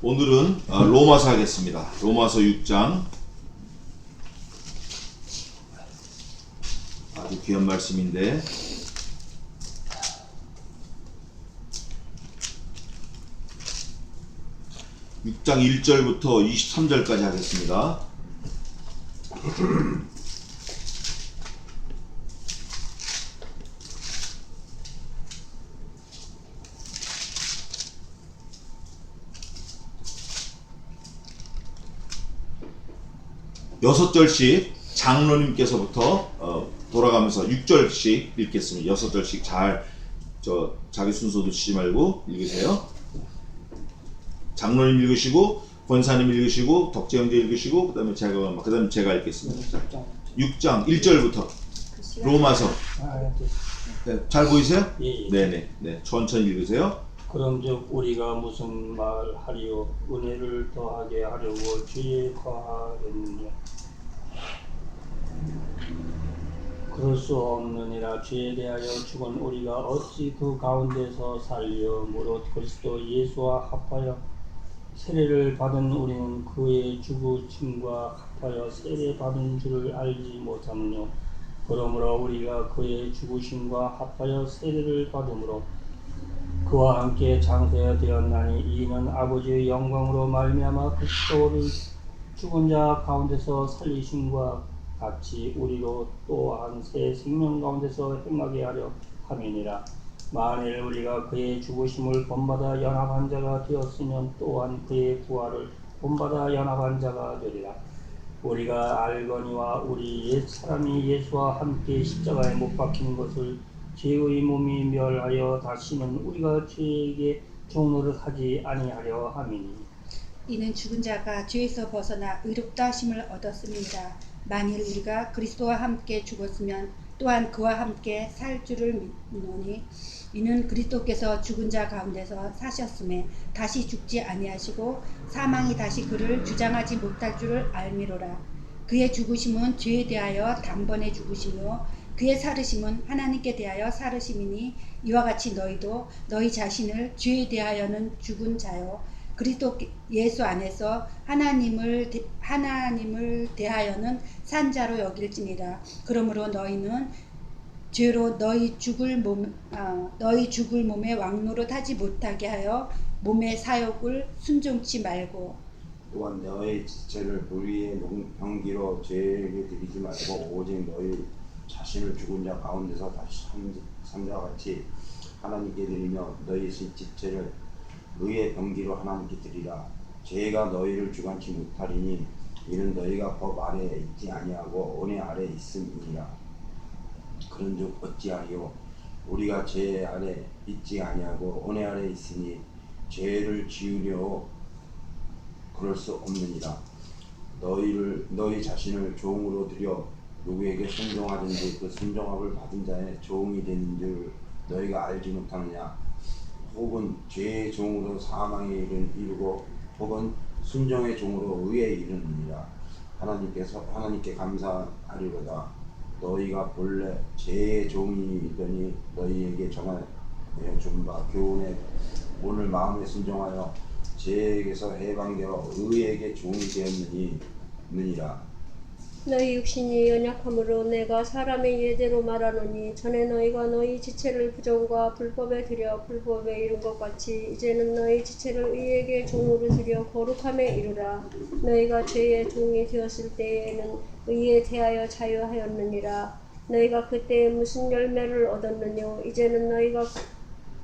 오늘은 로마서 하겠습니다. 로마서 6장. 아주 귀한 말씀인데 (6장) 1절부터 23절까지 하겠습니다. 여섯 절씩 장로님께서부터 돌아가면서 6절씩 읽겠습니다. 6절씩 자기 순서 놓치지 말고 읽으세요. 장로님 읽으시고, 권사님 읽으시고, 덕재 형제 읽으시고, 그 다음에 제가 읽겠습니다. 6장 1절부터 로마서. 네, 잘 보이세요? 예. 네네. 천천히 읽으세요. 그런즉 우리가 무슨 말하리요? 은혜를 더하게 하려고 죄에 거하겠느냐? 그럴 수 없느니라. 죄에 대하여 죽은 우리가 어찌 그 가운데서 살려? 무릇 그리스도 예수와 합하여 세례를 받은 우리는 그의 죽으심과 합하여 세례 받은 줄을 알지 못하느뇨? 그러므로 우리가 그의 죽으심과 합하여 세례를 받음으로 그와 함께 장세되었나니 이는 아버지의 영광으로 말미암아 그리스도를 죽은 자 가운데서 살리심과 같이 우리도 또한 새 생명 가운데서 행하게 하려 함이니라. 만일 우리가 그의 죽으심을 본받아 연합한 자가 되었으면 또한 그의 부활을 본받아 연합한 자가 되리라. 우리가 알거니와 우리 옛 사람이 예수와 함께 십자가에 못 박힌 것을 죄의 몸이 멸하여 다시는 우리가 죄에게 종노릇하지 아니하려 함이니 이는 죽은 자가 죄에서 벗어나 의롭다 하심을 얻었습니다. 만일 우리가 그리스도와 함께 죽었으면 또한 그와 함께 살 줄을 믿노니 이는 그리스도께서 죽은 자 가운데서 사셨음에 다시 죽지 아니하시고 사망이 다시 그를 주장하지 못할 줄을 알미로라. 그의 죽으심은 죄에 대하여 단번에 죽으시며 그의 살으심은 하나님께 대하여 살으심이니 이와 같이 너희도 너희 자신을 죄에 대하여는 죽은 자요 그리스도 예수 안에서 하나님을 대하여는 산 자로 여길지니라. 그러므로 너희는 죄로 너희 죽을 몸에 왕노릇하지 못하게 하여 몸의 사욕을 순종치 말고 또한 너희 지체를 불의의 병기로 죄에게 드리지 말고 오직 너희 자신을 죽은 자 가운데서 다시 산 자와 같이 하나님께 드리며 너희 지체를 의의 병기로 하나님께 드리라. 죄가 너희를 주관치 못하리니 이는 너희가 법 아래에 있지 아니하고 은혜 아래에 있음이니라. 그런즉 어찌하리요? 우리가 죄 아래 있지 아니하고 은혜 아래에 있으니 죄를 지으려 그럴 수 없느니라. 너희 자신을 종으로 드려 누구에게 순종하든지 그 순종함을 받은 자의 종이 되는 줄 너희가 알지 못하느냐? 혹은 죄의 종으로 사망에 이르고 혹은 순종의 종으로 의에 이르느니라. 하나님께 감사하리로다. 너희가 본래 죄의 종이더니 너희에게 정하여 준 바 교훈에 오늘 마음에 순종하여 죄에게서 해방되어 의에게 종이 되었느니라. 너희 육신이 연약함으로 내가 사람의 예대로 말하노니 전에 너희가 너희 지체를 부정과 불법에 들여 불법에 이른 것 같이 이제는 너희 지체를 의에게 종으로 들여 거룩함에 이르라. 너희가 죄의 종이 되었을 때에는 의에 대하여 자유하였느니라. 너희가 그때 무슨 열매를 얻었느뇨? 이제는 너희가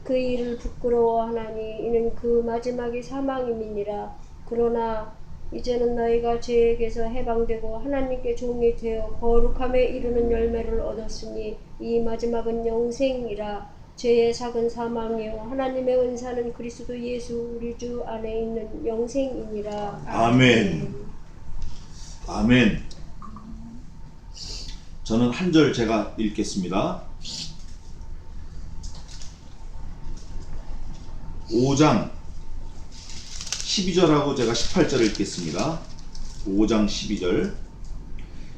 그 일을 부끄러워하나니 이는 그 마지막이 사망임이니라. 그러나 이제는 너희가 죄에게서 해방되고 하나님께 종이 되어 거룩함에 이르는 열매를 얻었으니 이 마지막은 영생이라. 죄의 삭은 사망이요 하나님의 은사는 그리스도 예수 우리 주 안에 있는 영생이니라. 아멘. 아멘. 저는 한 절 제가 읽겠습니다. 5장 12절하고 제가 18절을 읽겠습니다. 5장 12절.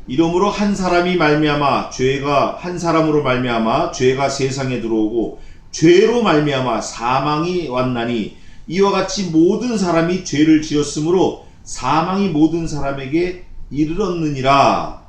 이러므로 한 사람이 말미암아 죄가 한 사람으로 말미암아 죄가 세상에 들어오고 죄로 말미암아 사망이 왔나니 이와 같이 모든 사람이 죄를 지었으므로 사망이 모든 사람에게 이르렀느니라.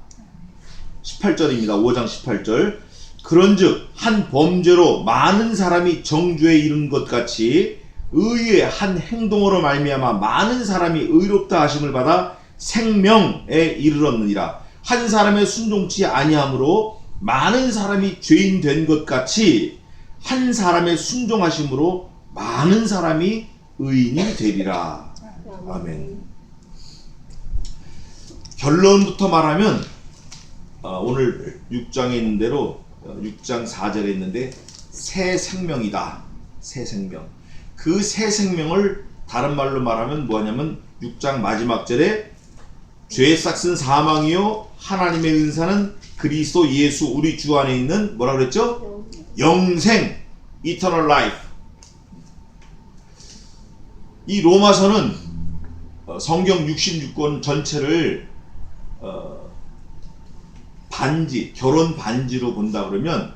18절입니다. 5장 18절. 그런즉 한 범죄로 많은 사람이 정죄에 이른 것 같이 의의 한 행동으로 말미암아 많은 사람이 의롭다 하심을 받아 생명에 이르렀느니라. 한 사람의 순종치 아니함으로 많은 사람이 죄인 된 것 같이 한 사람의 순종하심으로 많은 사람이 의인이 되리라. 아멘. 결론부터 말하면 오늘 6장에 있는 대로 6장 4절에 있는데 새 생명이다. 새 생명. 그 새 생명을 다른 말로 말하면 뭐냐면 6장 마지막 절에 죄의 싹은 사망이요 하나님의 은사는 그리스도 예수 우리 주 안에 있는 뭐라 그랬죠? 영생, eternal life. 이 로마서는 성경 66권 전체를 반지, 결혼 반지로 본다 그러면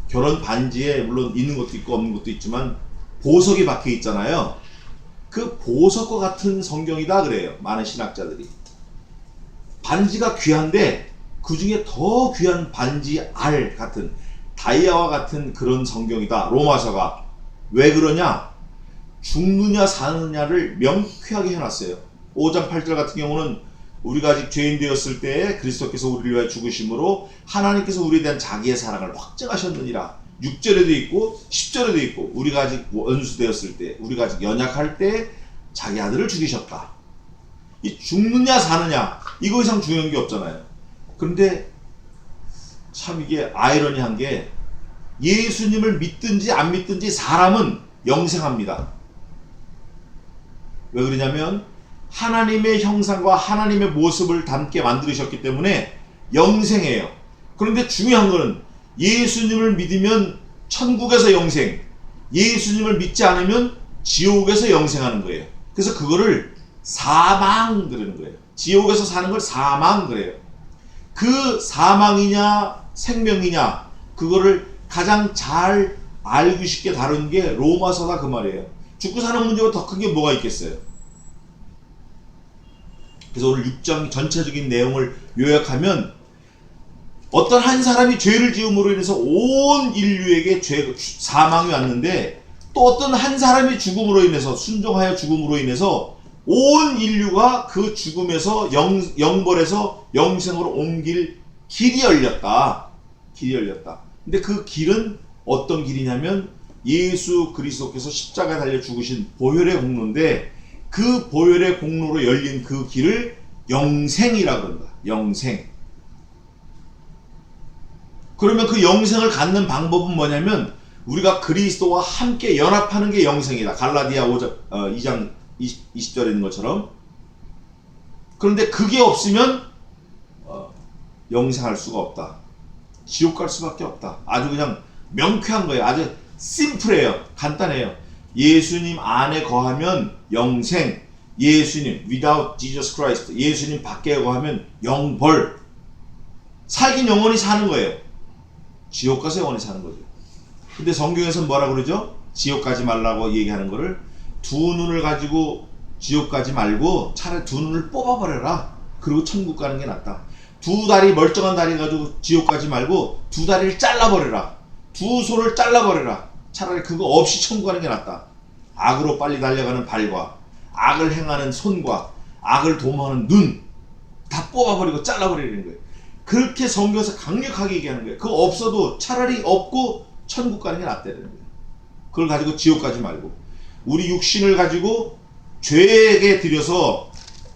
결혼 반지에 물론 있는 것도 있고 없는 것도 있지만 보석이 박혀 있잖아요. 그 보석과 같은 성경이다 그래요. 많은 신학자들이. 반지가 귀한데 그 중에 더 귀한 반지 알 같은 다이아와 같은 그런 성경이다. 로마서가. 왜 그러냐? 죽느냐 사느냐를 명쾌하게 해놨어요. 5장 8절 같은 경우는 우리가 아직 죄인 되었을 때에 그리스도께서 우리를 위하여 죽으심으로 하나님께서 우리에 대한 자기의 사랑을 확증하셨느니라. 6절에도 있고 10절에도 있고 우리가 아직 원수 되었을 때 우리가 아직 연약할 때 자기 아들을 죽이셨다. 이 죽느냐 사느냐 이거 이상 중요한 게 없잖아요. 그런데 참 이게 아이러니한 게 예수님을 믿든지 안 믿든지 사람은 영생합니다. 왜 그러냐면 하나님의 형상과 하나님의 모습을 닮게 만들으셨기 때문에 영생해요. 그런데 중요한 거는 예수님을 믿으면 천국에서 영생, 예수님을 믿지 않으면 지옥에서 영생하는 거예요. 그래서 그거를 사망 그러는 거예요. 지옥에서 사는 걸 사망 그래요. 그 사망이냐 생명이냐 그거를 가장 잘 알고 쉽게 다룬 게 로마서다 그 말이에요. 죽고 사는 문제가 더 큰 게 뭐가 있겠어요. 그래서 오늘 6장 전체적인 내용을 요약하면 어떤 한 사람이 죄를 지음으로 인해서 온 인류에게 사망이 왔는데 또 어떤 한 사람이 죽음으로 인해서 순종하여 죽음으로 인해서 온 인류가 그 죽음에서 영벌에서 영생으로 옮길 길이 열렸다. 길이 열렸다. 근데 그 길은 어떤 길이냐면 예수 그리스도께서 십자가에 달려 죽으신 보혈의 공로인데 그 보혈의 공로로 열린 그 길을 영생이라 그런다. 영생. 그러면 그 영생을 갖는 방법은 뭐냐면 우리가 그리스도와 함께 연합하는 게 영생이다. 갈라디아 2장 20절에 있는 것처럼. 그런데 그게 없으면 영생할 수가 없다. 지옥 갈 수밖에 없다. 아주 그냥 명쾌한 거예요. 아주 심플해요. 간단해요. 예수님 안에 거하면 영생, 예수님 without Jesus Christ, 예수님 밖에 거하면 영벌. 살긴 영원히 사는 거예요. 지옥 가서 영원히 사는 거죠. 근데 성경에서는 뭐라 그러죠? 지옥 가지 말라고 얘기하는 거를 두 눈을 가지고 지옥 가지 말고 차라리 두 눈을 뽑아버려라. 그리고 천국 가는 게 낫다. 두 다리 멀쩡한 다리 가지고 지옥 가지 말고 두 다리를 잘라버려라. 두 손을 잘라버려라. 차라리 그거 없이 천국 가는 게 낫다. 악으로 빨리 달려가는 발과 악을 행하는 손과 악을 도모하는 눈 다 뽑아버리고 잘라버리는 거예요. 그렇게 성경에서 강력하게 얘기하는 거예요. 그거 없어도 차라리 없고 천국 가는 게 낫다는 거예요. 그걸 가지고 지옥 가지 말고 우리 육신을 가지고 죄에게 들여서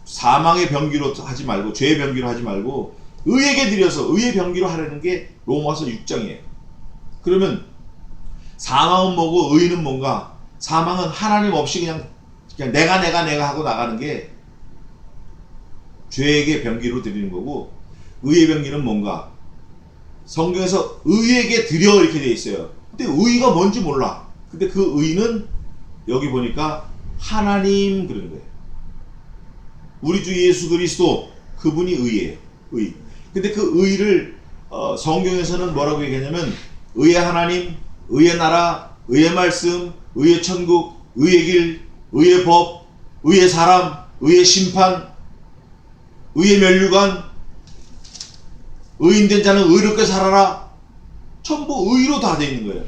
사망의 병기로 하지 말고 죄의 병기로 하지 말고 의에게 들여서 의의 병기로 하려는 게 로마서 6장이에요. 그러면 사망은 뭐고 의는 뭔가? 사망은 하나님 없이 그냥 내가 하고 나가는 게 죄에게 병기로 드리는 거고 의의 병기는 뭔가? 성경에서 의에게 드려 이렇게 돼 있어요. 근데 의가 뭔지 몰라. 근데 그 의는 여기 보니까 하나님 그러는 거예요. 우리 주 예수 그리스도 그분이 의예요. 의. 근데 그 의를 성경에서는 뭐라고 얘기하냐면 의의 하나님, 의의 나라, 의의 말씀, 의의 천국, 의의 길, 의의 법, 의의 사람, 의의 심판, 의의 면류관, 의인된 자는 의롭게 살아라. 전부 의로 다 되어 있는 거예요.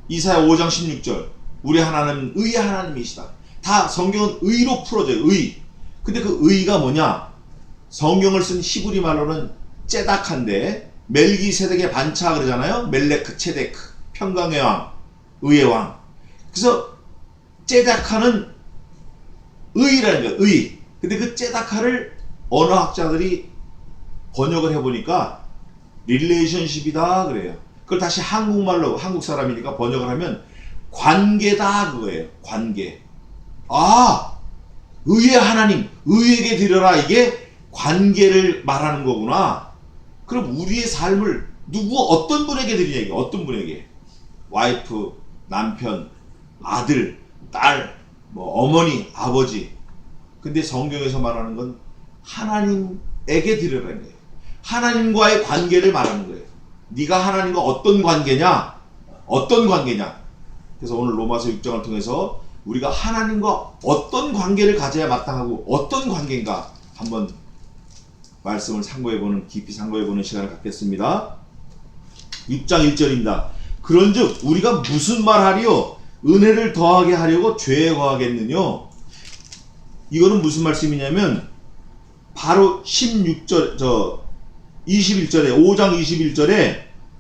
이사야 5장 16절. 우리 하나님은 의의 하나님이시다. 다 성경은 의로 풀어져요. 의. 근데 그 의가 뭐냐? 성경을 쓴 히브리 말로는 째닥한데, 멜기세덱의 반차 그러잖아요. 멜레크 체데크, 평강의 왕, 의의 왕. 그래서 째닥하는 의라는 거예요. 의. 근데 그 째닥하를 언어학자들이 번역을 해보니까 릴레이션십이다 그래요. 그걸 다시 한국말로, 한국 사람이니까 번역을 하면 관계다 그거예요. 관계. 아, 의의 하나님, 의에게 드려라. 이게 관계를 말하는 거구나. 그럼 우리의 삶을 어떤 분에게 드리냐, 어떤 분에게. 와이프, 남편, 아들, 딸, 뭐 어머니, 아버지. 근데 성경에서 말하는 건 하나님에게 드려라는 거예요. 하나님과의 관계를 말하는 거예요. 네가 하나님과 어떤 관계냐? 어떤 관계냐? 그래서 오늘 로마서 6장을 통해서 우리가 하나님과 어떤 관계를 가져야 마땅하고 어떤 관계인가 한번 말씀을 깊이 상고해보는 시간을 갖겠습니다. 6장 1절입니다. 그런즉 우리가 무슨 말하리요? 은혜를 더하게 하려고 죄에 거하겠느뇨? 이거는 무슨 말씀이냐면 바로 21절에 5장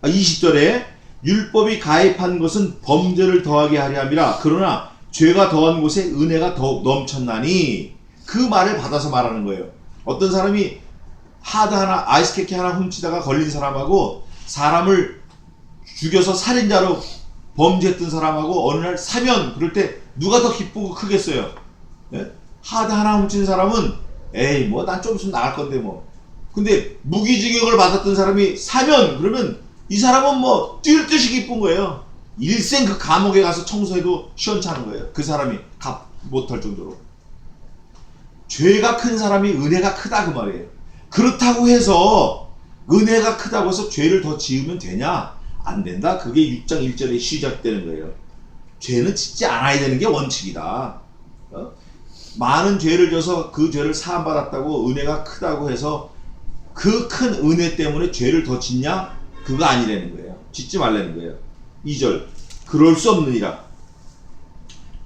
20절에 율법이 가입한 것은 범죄를 더하게 하려 함이라. 그러나 죄가 더한 곳에 은혜가 더욱 넘쳤나니. 그 말을 받아서 말하는 거예요. 어떤 사람이 하드 하나, 아이스케이크 하나 훔치다가 걸린 사람하고 사람을 죽여서 살인자로 범죄했던 사람하고 어느 날 사면, 그럴 때 누가 더 기쁘고 크겠어요? 예? 하드 하나 훔친 사람은 에이 뭐 난 좀 있으면 나갈 건데 뭐. 근데 무기징역을 받았던 사람이 사면, 그러면 이 사람은 뭐 뛸 듯이 기쁜 거예요. 일생 그 감옥에 가서 청소해도 시원찮은 거예요. 그 사람이 값 못할 정도로. 죄가 큰 사람이 은혜가 크다 그 말이에요. 그렇다고 해서 은혜가 크다고 해서 죄를 더 지으면 되냐? 안 된다. 그게 6장 1절에 시작되는 거예요. 죄는 짓지 않아야 되는 게 원칙이다. 많은 죄를 져서 그 죄를 사함받았다고 은혜가 크다고 해서 그 큰 은혜 때문에 죄를 더 짓냐? 그거 아니라는 거예요. 짓지 말라는 거예요. 2절. 그럴 수 없느니라.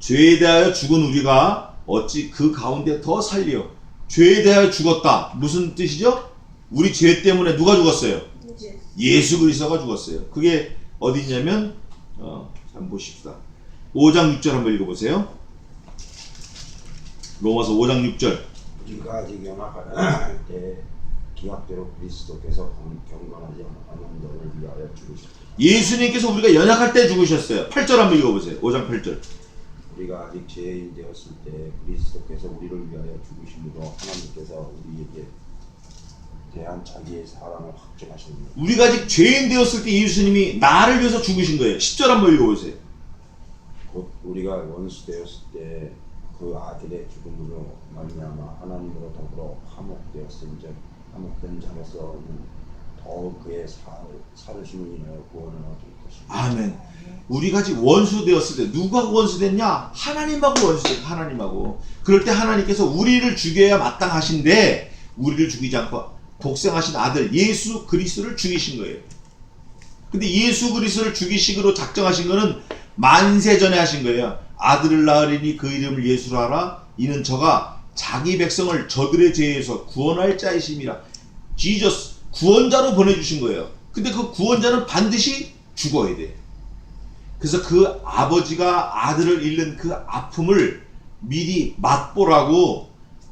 죄에 대하여 죽은 우리가 어찌 그 가운데 더 살리요? 죄에 대하여 죽었다. 무슨 뜻이죠? 우리 죄 때문에 누가 죽었어요? 예수 그리스도가 죽었어요. 그게 어디 있냐면 한번 보십시다. 5장 6절 한번 읽어보세요. 로마서 5장 6절. 우리가 아직 연약할 때 기약대로 그리스도께서 경건하지 않은 너를 위하여 죽으셨다. 예수님께서 우리가 연약할 때 죽으셨어요. 8절 한번 읽어보세요. 5장 8절. 우리가 아직 죄인 되었을 때 그리스도께서 우리를 위하여 죽으심으로 하나님께서 우리에게 대한 자기의 사랑을 확증하셨습니다. 우리가 아직 죄인 되었을 때 예수님이 나를 위해서 죽으신 거예요. 10절 한번 읽어보세요. 곧 우리가 원수 되었을 때 그 아들의 죽음으로 말미암아 하나님으로 더불어 화목되었은즉 화목된 자로서는 더욱 그의 살으심을 인하여 구원을 얻을 것입니다. 아멘. 우리가 아직 원수 되었을 때 누가 원수 됐냐? 하나님하고 원수 됐다. 하나님하고. 그럴 때 하나님께서 우리를 죽여야 마땅하신데 우리를 죽이지 않고 독생하신 아들 예수 그리스도를 죽이신 거예요. 근데 예수 그리스도를 죽이시기로 작정하신 거는 만세전에 하신 거예요. 아들을 낳으리니 그 이름을 예수로 하라. 이는 저가 자기 백성을 저들의 죄에서 구원할 자이심이라. 지저스 구원자로 보내주신 거예요. 근데 그 구원자는 반드시 죽어야 돼. 그래서 그 아버지가 아들을 잃는 그 아픔을 미리 맛보라고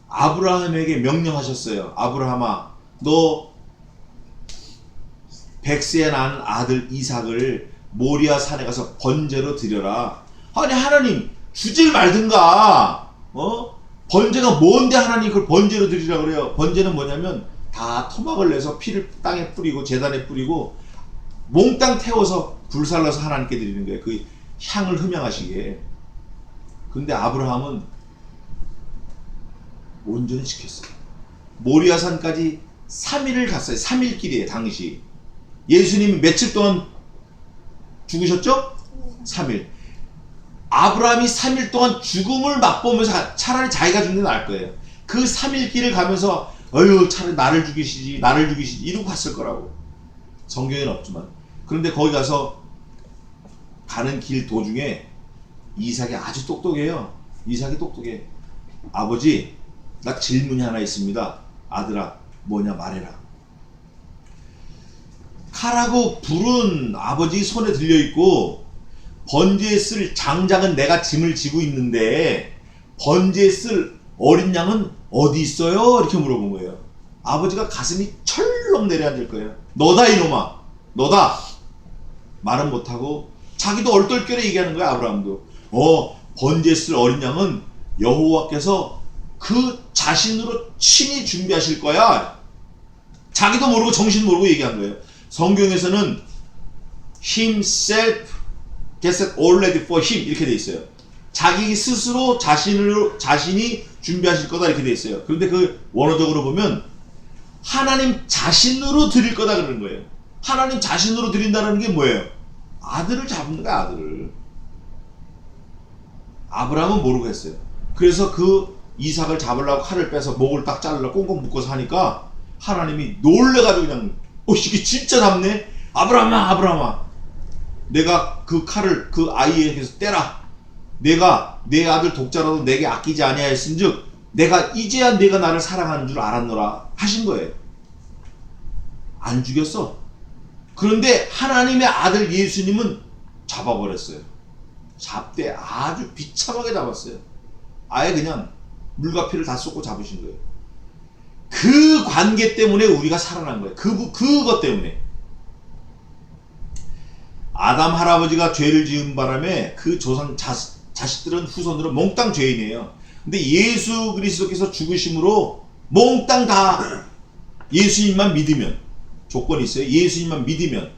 아브라함에게 명령하셨어요. 아브라함아, 너 100세에 낳은 아들 이삭을 모리아 산에 가서 번제로 드려라. 아니 하나님 주질 말든가. 번제가 뭔데 하나님 그걸 번제로 드리라 그래요. 번제는 뭐냐면 다 토막을 내서 피를 땅에 뿌리고 제단에 뿌리고 몽땅 태워서 불살라서 하나님께 드리는 거예요. 그 향을 흠양하시게. 근데 아브라함은 온전히 지켰어요. 모리아산까지 3일을 갔어요. 3일 길이에요. 당시 예수님이 며칠 동안 죽으셨죠? 3일. 아브라함이 3일 동안 죽음을 맛보면서 차라리 자기가 죽는 게 나을 거예요. 그 3일 길을 가면서 어휴 차라리 나를 죽이시지 이러고 갔을 거라고. 성경에는 없지만. 그런데 거기 가서 가는 길 도중에 이삭이 아주 똑똑해요. 이삭이 똑똑해. 아버지, 나 질문이 하나 있습니다. 아들아, 뭐냐 말해라. 칼하고 불은 아버지 손에 들려있고 번제에 쓸 장작은 내가 짐을 지고 있는데 번제에 쓸 어린 양은 어디 있어요? 이렇게 물어본 거예요. 아버지가 가슴이 철렁 내려앉을 거예요. 너다 이놈아, 너다. 말은 못하고 자기도 얼떨결에 얘기하는 거야. 아브라함도 번제에 쓸 어린 양은 여호와께서 그 자신으로 친히 준비하실 거야. 자기도 모르고 정신 모르고 얘기한 거예요. 성경에서는 himself gets it all ready for him 이렇게 돼 있어요. 자기 스스로 자신이 준비하실 거다 이렇게 돼 있어요. 그런데 그 원어적으로 보면 하나님 자신으로 드릴 거다 그러는 거예요. 하나님 자신으로 드린다는 게 뭐예요? 아들을 잡는 거야, 아들을. 아브라함은 모르고 했어요. 그래서 그 이삭을 잡으려고 칼을 빼서 목을 딱 자르려고 꽁꽁 묶어서 하니까 하나님이 놀래가지고 그냥 이게 진짜 잡네? 아브라함아 내가 그 칼을 그 아이에게서 떼라. 내가 내 아들 독자라도 내게 아끼지 아니하였은즉 내가 이제야 내가 나를 사랑하는 줄 알았노라 하신 거예요. 안 죽였어. 그런데 하나님의 아들 예수님은 잡아버렸어요. 잡되 아주 비참하게 잡았어요. 아예 그냥 물과 피를 다 쏟고 잡으신 거예요. 그 관계 때문에 우리가 살아난 거예요. 그것 때문에. 아담 할아버지가 죄를 지은 바람에 그 조상 자식들은 후손들은 몽땅 죄인이에요. 근데 예수 그리스도께서 죽으심으로 몽땅 다 예수님만 믿으면, 조건이 있어요. 예수님만 믿으면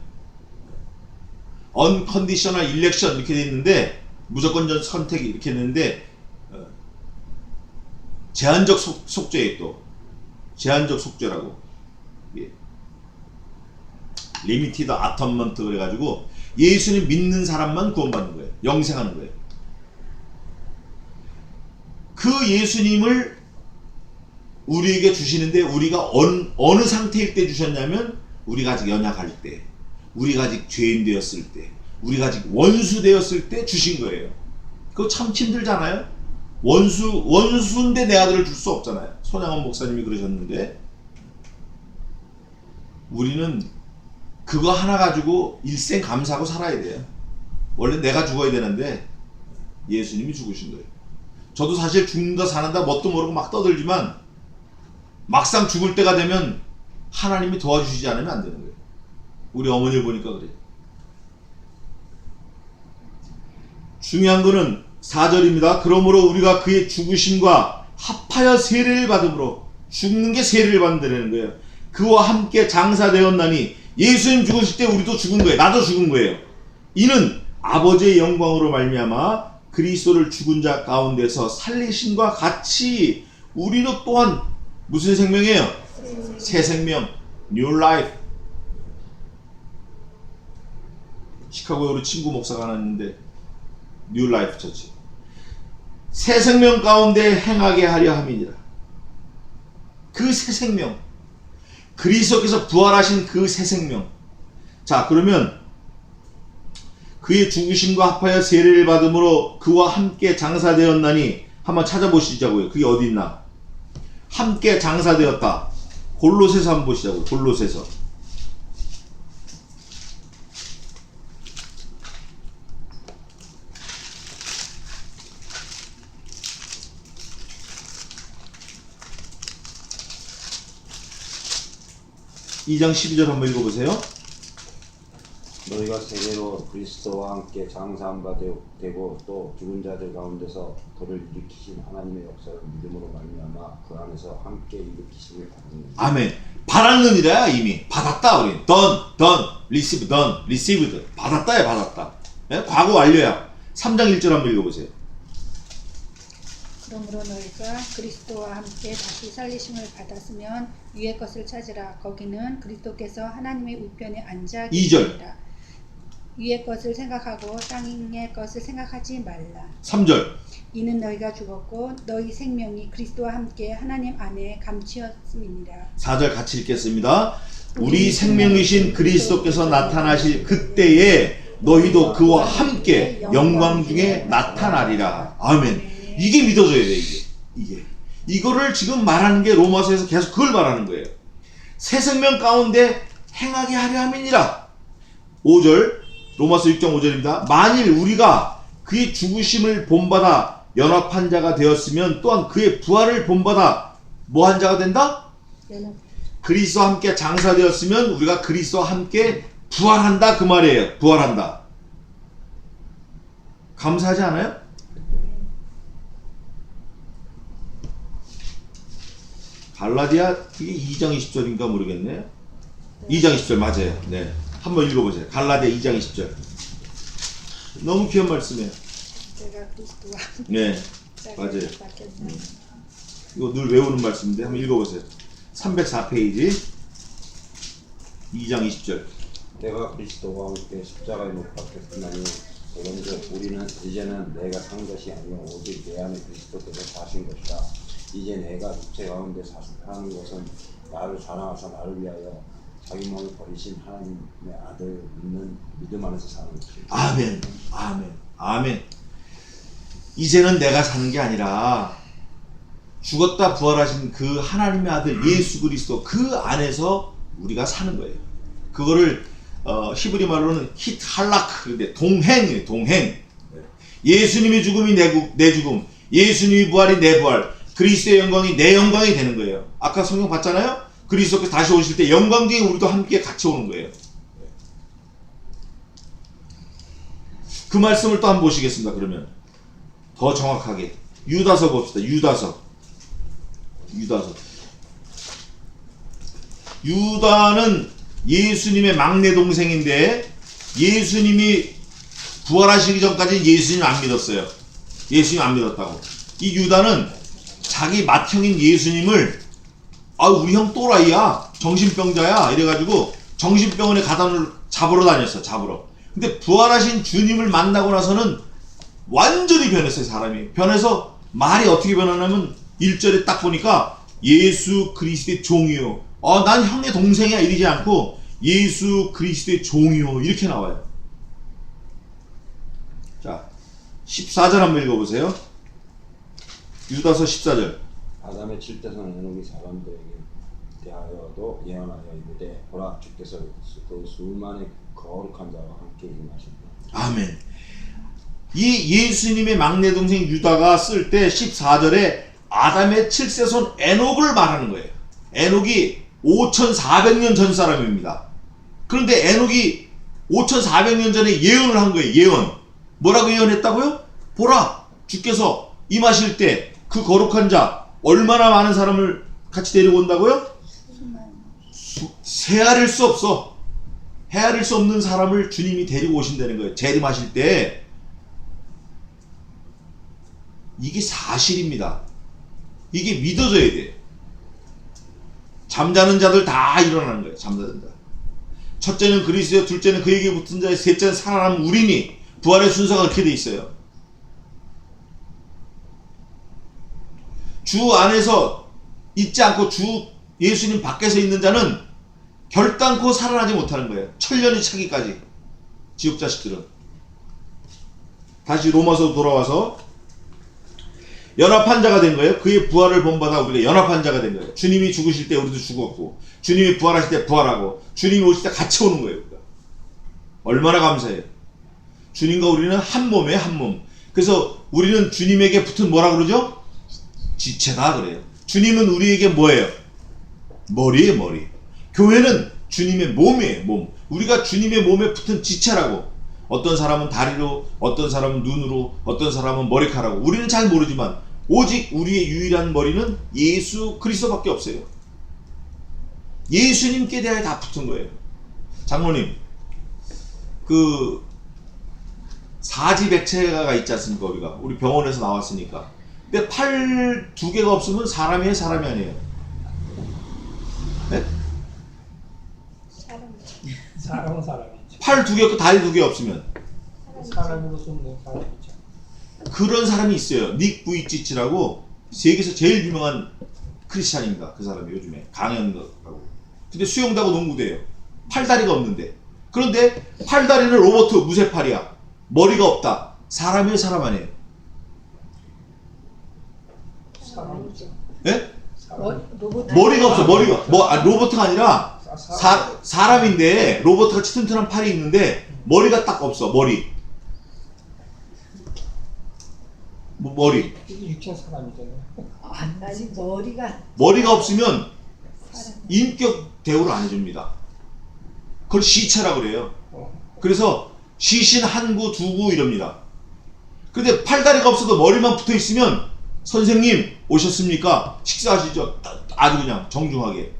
unconditional election 이렇게 돼 있는데, 무조건적 선택이 이렇게 있는데 제한적 속죄에 또 제한적 속죄라고, 예. 리미티드 아텀먼트 그래가지고 예수님 믿는 사람만 구원받는 거예요. 영생하는 거예요. 그 예수님을 우리에게 주시는데 우리가 어느 상태일 때 주셨냐면 우리가 아직 연약할 때, 우리가 아직 죄인 되었을 때, 우리가 아직 원수 되었을 때 주신 거예요. 그거 참 힘들잖아요. 원수인데 내 아들을 줄 수 없잖아요. 손양원 목사님이 그러셨는데, 우리는 그거 하나 가지고 일생 감사하고 살아야 돼요. 원래 내가 죽어야 되는데 예수님이 죽으신 거예요. 저도 사실 죽는다 사는다 뭣도 모르고 막 떠들지만 막상 죽을 때가 되면 하나님이 도와주시지 않으면 안 되는 거예요. 우리 어머니를 보니까 그래요. 중요한 거는 4절입니다. 그러므로 우리가 그의 죽으심과 합하여 세례를 받음으로, 죽는 게 세례를 받는다는 거예요. 그와 함께 장사되었나니, 예수님 죽으실 때 우리도 죽은 거예요. 나도 죽은 거예요. 이는 아버지의 영광으로 말미암아 그리스도를 죽은 자 가운데서 살리심과 같이 우리도 또한 무슨 생명이에요? 새 생명, New Life. 시카고에 우리 친구 목사가 하나 있는데 New Life 처치. 새 생명 가운데 행하게 하려 함이니라. 그 새 생명, 그리스도께서 부활하신 그 새 생명. 자, 그러면 그의 죽으심과 합하여 세례를 받음으로 그와 함께 장사되었나니, 한번 찾아보시자고요. 그게 어디 있나? 함께 장사되었다. 골로새서 한번 보시자고요. 골로새서. (2장 12절) 한번 읽어보세요. 너희가 세례로 그리스도와 함께 장사한 바 되고 또 죽은 자들 가운데서 그를 일으키신 하나님의 역사를 믿음으로 말미암아 그 안에서 함께 일으키심을 받는. 아멘. 받았느니라. 이미 받았다. 우리 done, received. 받았다야, 받았다. 네? 과거 완료야. 3장 1절 한번 읽어보세요. 그러므로 너희가 그리스도와 함께 다시 살리심을 받았으면 위의 것을 찾으라. 거기는 그리스도께서 하나님의 우편에 앉아 2절. 계시니라. 위의 것을 생각하고 땅의 것을 생각하지 말라. 3절. 이는 너희가 죽었고 너희 생명이 그리스도와 함께 하나님 안에 감추었음이니라. 4절 같이 읽겠습니다. 우리 생명이신 그리스도께서 나타나실 그때에 너희도 그와 함께 영광 중에 나타나리라. 아멘. 이게 믿어져야 돼. 이게 이거를 지금 말하는 게 로마서에서 계속 그걸 말하는 거예요. 새 생명 가운데 행하게 하려 함이니라. 5절 로마서 6장 5절입니다. 만일 우리가 그의 죽으심을 본받아 연합한 자가 되었으면 또한 그의 부활을 본받아 뭐한 자가 된다? 그리스도와 함께 장사되었으면 우리가 그리스도와 함께 부활한다 그 말이에요. 부활한다. 감사하지 않아요? 갈라디아 이게 2장 20절인가 모르겠네요. 2장 20절 맞아요. 네, 한번 읽어보세요. 갈라디아 2장 20절. 너무 귀한 말씀이에요. 내가 그리스도와 네, 맞아요. 이거 늘 외우는 말씀인데 한번 읽어보세요. 304페이지 2장 20절. 내가 그리스도와 함께 십자가에 못 박혔으나니 그런즉 우리는 이제는 내가 산 것이 아니요 오직 내 안에 그리스도께서 사신 것이라. 이제 내가 육체 가운데 사는 것은 나를 사랑하사 나를 위하여 자기 몸을 버리신 하나님의 아들 믿음 안에서 사는 것입니다. 아멘, 아멘, 아멘. 이제는 내가 사는 게 아니라 죽었다 부활하신 그 하나님의 아들 예수 그리스도 그 안에서 우리가 사는 거예요. 그거를 히브리 말로는 히탈라크, 동행이에요. 동행. 예수님의 죽음이 내 죽음, 예수님의 부활이 내 부활, 그리스도의 영광이 내 영광이 되는 거예요. 아까 성경 봤잖아요. 그리스도께서 다시 오실 때 영광 중에 우리도 함께 같이 오는 거예요. 그 말씀을 또 한번 보시겠습니다. 그러면 더 정확하게 유다서 봅시다. 유다는 예수님의 막내 동생인데 예수님이 부활하시기 전까지 예수님 안 믿었어요. 예수님 안 믿었다고. 이 유다는 자기 맏형인 예수님을 우리 형 또라이야, 정신병자야 이래가지고 정신병원에 가다 잡으러 다녔어. 잡으러. 근데 부활하신 주님을 만나고 나서는 완전히 변했어요. 사람이 변해서 말이 어떻게 변하냐면 1절에 딱 보니까 예수 그리스도의 종이요, 난 형의 동생이야 이러지 않고 예수 그리스도의 종이요 이렇게 나와요. 자 14절 한번 읽어보세요. 유다서 14절. 아담의 7대선 에녹이 사람들에게 대하여도 예언하여 이르되 보라 주께서 그 수만의 거룩한 자와 함께 임하신다. 아멘. 이 예수님의 막내 동생 유다가 쓸 때 14절에 아담의 7세손 에녹을 말하는 거예요. 에녹이 5400년 전 사람입니다. 그런데 에녹이 5400년 전에 예언을 한 거예요. 예언. 뭐라고 예언했다고요? 보라 주께서 임하실 때 그 거룩한 자 얼마나 많은 사람을 같이 데리고 온다고요? 헤아릴 수 없어. 헤아릴 수 없는 사람을 주님이 데리고 오신다는 거예요. 재림하실 때. 이게 사실입니다. 이게 믿어져야 돼요. 잠자는 자들 다 일어나는 거예요. 잠자는 자. 첫째는 그리스도, 둘째는 그에게 붙은 자의, 셋째는 살아남은 우리니. 부활의 순서가 그렇게 돼 있어요. 주 안에서 있지 않고 주 예수님 밖에서 있는 자는 결단코 살아나지 못하는 거예요. 천년이 차기까지. 지옥 자식들은. 다시 로마서 돌아와서 연합한 자가 된 거예요. 그의 부활을 본받아 우리가 연합한 자가 된 거예요. 주님이 죽으실 때 우리도 죽었고, 주님이 부활하실 때 부활하고, 주님이 오실 때 같이 오는 거예요. 우리가. 얼마나 감사해요. 주님과 우리는 한 몸이에요. 한 몸. 그래서 우리는 주님에게 붙은 뭐라 그러죠? 지체다 그래요. 주님은 우리에게 뭐예요? 머리예요. 머리. 교회는 주님의 몸이에요. 몸. 우리가 주님의 몸에 붙은 지체라고. 어떤 사람은 다리로, 어떤 사람은 눈으로, 어떤 사람은 머리카락으로. 우리는 잘 모르지만 오직 우리의 유일한 머리는 예수 그리스도밖에 없어요. 예수님께 대하여 다 붙은 거예요. 장로님, 그 사지백체가 있지 않습니까? 우리 병원에서 나왔으니까. 근데 팔 두 개가 없으면 사람이에요, 사람이 아니에요? 네? 사람이죠. 팔 2개 없고 다리 2개 없으면 사람으로서 없는 사람이죠. 그런 사람이 있어요. 닉 부이치치라고 세계에서 제일 유명한 크리스찬입니다. 그 사람이 요즘에 강연하고. 근데 수영도 하고 농구도 해요. 팔다리가 없는데. 그런데 팔다리는 로버트 무쇠팔이야. 머리가 없다. 사람이에요, 사람 아니에요? 사람이죠. 예? 로봇 머리가 없어. 머리가 로버트가 아니라 사람. 사람인데 로버트같이 튼튼한 팔이 있는데 머리가 딱 없어. 머리. 이게 육체 사람이잖아요. 아직 머리가 없으면 인격 대우를 안 해줍니다. 그걸 시체라 그래요. 그래서 시신 한 구, 2구 이럽니다. 근데 팔다리가 없어도 머리만 붙어 있으면 선생님 오셨습니까? 식사하시죠? 아주 그냥 정중하게.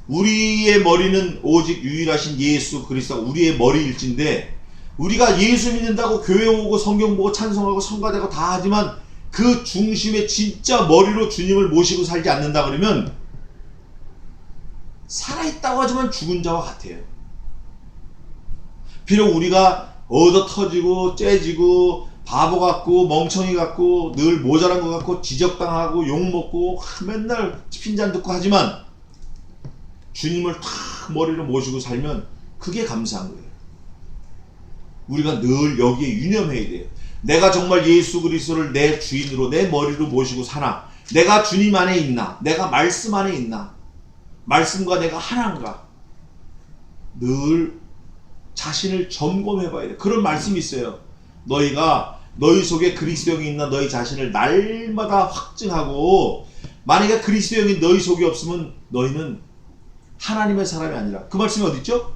우리의 머리는 오직 유일하신 예수 그리스도 우리의 머리일진데 우리가 예수 믿는다고 교회 오고 성경 보고 찬송하고 성가되고 다 하지만 그 중심에 진짜 머리로 주님을 모시고 살지 않는다 그러면 살아있다고 하지만 죽은 자와 같아요. 비록 우리가 얻어 터지고 째지고 바보 같고 멍청이 같고 늘 모자란 것 같고 지적당하고 욕먹고 맨날 핀잔 듣고 하지만 주님을 탁 머리로 모시고 살면 그게 감사한 거예요. 우리가 늘 여기에 유념해야 돼요. 내가 정말 예수 그리스도를 내 주인으로 내 머리로 모시고 사나? 내가 주님 안에 있나? 내가 말씀 안에 있나? 말씀과 내가 하나인가? 늘 자신을 점검해 봐야 돼. 그런 말씀이 있어요. 너희가 너희 속에 그리스도 영이 있나 너희 자신을 날마다 확증하고 만약에 그리스도 영이 너희 속에 없으면 너희는 하나님의 사람이 아니라. 그 말씀이 어디 있죠?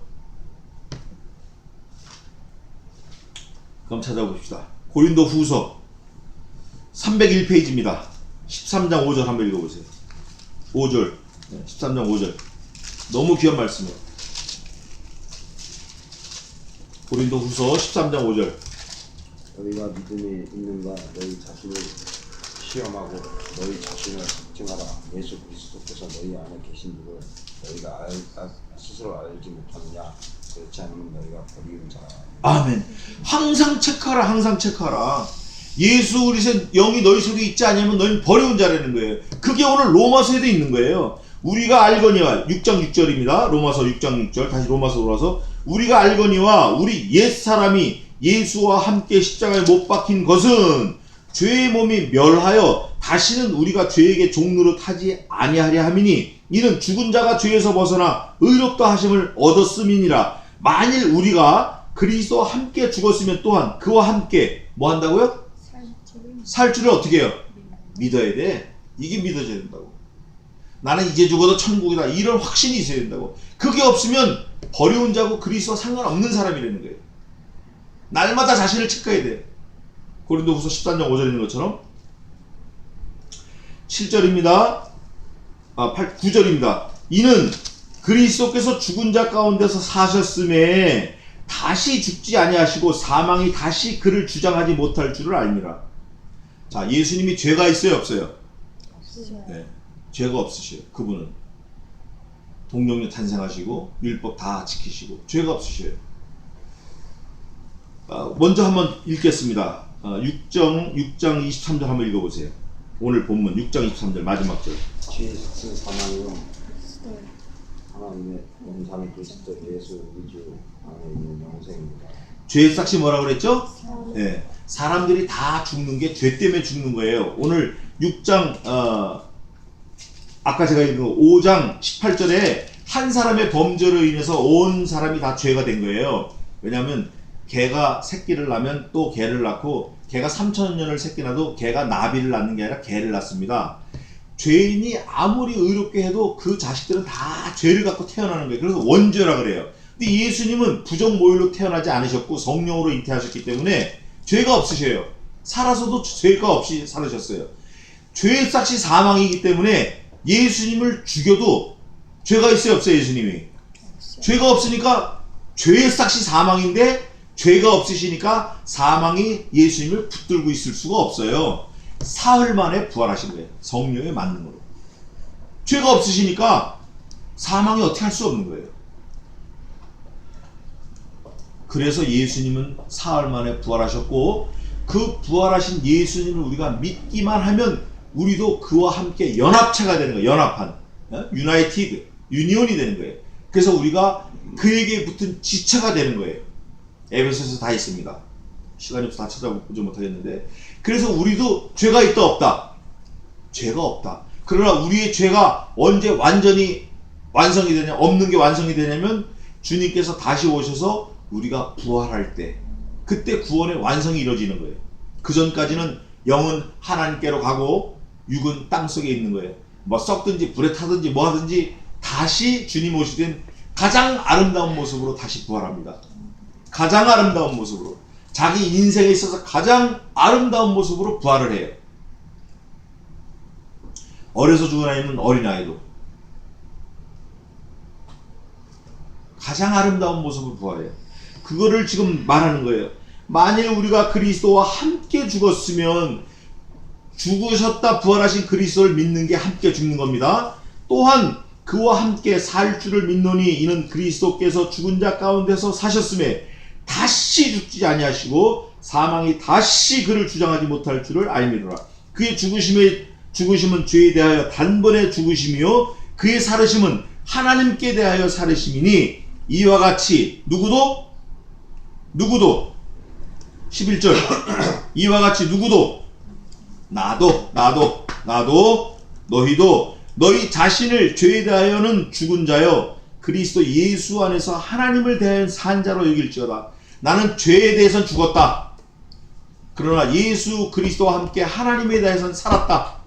그럼 찾아봅시다. 고린도 후서 301페이지입니다. 13장 5절 한번 읽어보세요. 5절 13장 5절 너무 귀한 말씀이에요. 고린도 후서 13장 5절 너희가 믿음이 있는가 너희 자신을 시험하고 너희 자신을 확증하라. 예수 그리스도께서 너희 안에 계신 줄을 너희가 스스로 알지 못하느냐. 그렇지 않으면 너희가 버리는 자라. 아멘. 항상 체크하라. 항상 체크하라. 예수 그리스도의 영이 너희 속에 있지 않으면 너희는 버려온 자라는 거예요. 그게 오늘 로마서에도 있는 거예요. 우리가 알거니와 6장 6절입니다. 로마서 6장 6절 다시 로마서 돌아서 우리가 알거니와 우리 옛사람이 예수와 함께 십자가에 못 박힌 것은 죄의 몸이 멸하여 다시는 우리가 죄에게 종노릇 하지 아니하려 함이니 이는 죽은 자가 죄에서 벗어나 의롭다 하심을 얻었음이니라. 만일 우리가 그리스도와 함께 죽었으면 또한 그와 함께 뭐 한다고요? 살 줄을 어떻게 해요? 믿어야 돼. 이게 믿어져야 된다고. 나는 이제 죽어도 천국이다. 이런 확신이 있어야 된다고. 그게 없으면 버려온 자고 그리스도와 상관없는 사람이라는 거예요. 날마다 자신을 체크해야 돼. 고린도후서 13장 5절에 있는 것처럼 7절입니다. 9절입니다. 이는 그리스도께서 죽은 자 가운데서 사셨음에 다시 죽지 아니하시고 사망이 다시 그를 주장하지 못할 줄을 알미라. 자, 예수님이 죄가 있어요, 없어요? 네, 죄가 없으셔요. 그분은 동정녀 탄생하시고 율법 다 지키시고 죄가 없으셔요. 먼저 한번 읽겠습니다. 6장 23절 한번 읽어보세요. 오늘 본문 6장 23절 마지막 절. 죄의 삭은 사망이요 하나님의 영상의 그리스도 예수 우리 주 안에 있는 영생입니다. 죄의 삭이 뭐라고 그랬죠? 네, 사람들이 다 죽는 게 죄 때문에 죽는 거예요. 오늘 6장 아까 제가 읽은 5장 18절에 한 사람의 범죄로 인해서 온 사람이 다 죄가 된 거예요. 왜냐하면 개가 새끼를 낳으면 또 개를 낳고 개가 3,000년을 새끼 낳아도 개가 나비를 낳는 게 아니라 개를 낳습니다. 죄인이 아무리 의롭게 해도 그 자식들은 다 죄를 갖고 태어나는 거예요. 그래서 원죄라 그래요. 근데 예수님은 부정모율로 태어나지 않으셨고 성령으로 잉태하셨기 때문에 죄가 없으셔요. 살아서도 죄가 없이 살으셨어요. 죄의 삭이 사망이기 때문에 예수님을 죽여도 죄가 있어요, 없어요? 예수님이 죄가 없으니까 죄의 삭이 사망인데 죄가 없으시니까 사망이 예수님을 붙들고 있을 수가 없어요. 사흘 만에 부활하신 거예요. 성령의 만능으로. 죄가 없으시니까 사망이 어떻게 할 수 없는 거예요. 그래서 예수님은 사흘 만에 부활하셨고, 그 부활하신 예수님을 우리가 믿기만 하면 우리도 그와 함께 연합체가 되는 거예요. 연합한, 유나이티드, 유니온이 되는 거예요. 그래서 우리가 그에게 붙은 지체가 되는 거예요. 에베소서 다 있습니다. 시간이 없어서 다 찾아보지 못하겠는데, 그래서 우리도 죄가 있다 없다? 죄가 없다. 그러나 우리의 죄가 언제 완전히 완성이 되냐, 없는 게 완성이 되냐면 주님께서 다시 오셔서 우리가 부활할 때, 그때 구원의 완성이 이루어지는 거예요. 그 전까지는 영은 하나님께로 가고 육은 땅속에 있는 거예요. 뭐 썩든지 불에 타든지 뭐 하든지 다시 주님 오시된 가장 아름다운 모습으로 다시 부활합니다. 가장 아름다운 모습으로, 자기 인생에 있어서 가장 아름다운 모습으로 부활을 해요. 어려서 죽은 아이는 어린아이도 가장 아름다운 모습으로 부활해요. 그거를 지금 말하는 거예요. 만일 우리가 그리스도와 함께 죽었으면, 죽으셨다 부활하신 그리스도를 믿는 게 함께 죽는 겁니다. 또한 그와 함께 살 줄을 믿노니 이는 그리스도께서 죽은 자 가운데서 사셨음에 다시 죽지 아니하시고 사망이 다시 그를 주장하지 못할 줄을 알미노라. 그의 죽으심은 죄에 대하여 단번에 죽으심이요 그의 살으심은 하나님께 대하여 살으심이니, 이와 같이 누구도 11절 이와 같이 누구도 나도 너희도 너희 자신을 죄에 대하여는 죽은 자여 그리스도 예수 안에서 하나님을 대하여 산 자로 여길지어다. 나는 죄에 대해서는 죽었다. 그러나 예수 그리스도와 함께 하나님에 대해서는 살았다.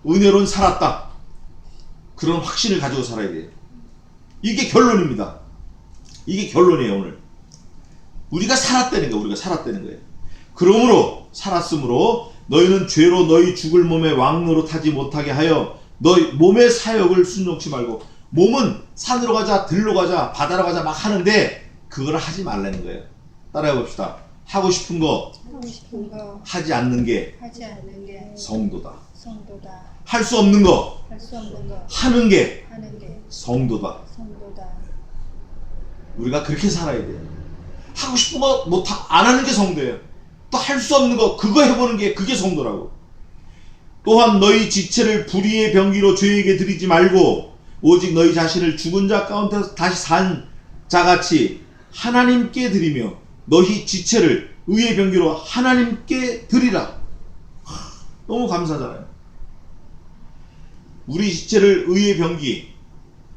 은혜로는 살았다. 그런 확신을 가지고 살아야 돼요. 이게 결론입니다. 이게 결론이에요. 오늘 우리가 살았다는 거예요. 우리가 살았다는 거예요. 그러므로 살았으므로 너희는 죄로 너희 죽을 몸에 왕노로 타지 못하게 하여 너희 몸의 사역을 순종치 말고, 몸은 산으로 가자, 들로 가자, 바다로 가자 막 하는데 그걸 하지 말라는 거예요. 따라해 봅시다. 하고 싶은 거 하지 않는 게 성도다. 할 수 없는 거 하는 게 성도다. 우리가 그렇게 살아야 돼요. 하고 싶은 거 안 하는 게 성도예요. 또 할 수 없는 거 그거 해보는 게 그게 성도라고. 또한 너희 지체를 불의의 병기로 죄에게 드리지 말고 오직 너희 자신을 죽은 자 가운데서 다시 산 자같이 하나님께 드리며 너희 지체를 의의 병기로 하나님께 드리라. 너무 감사하잖아요. 우리 지체를 의의 병기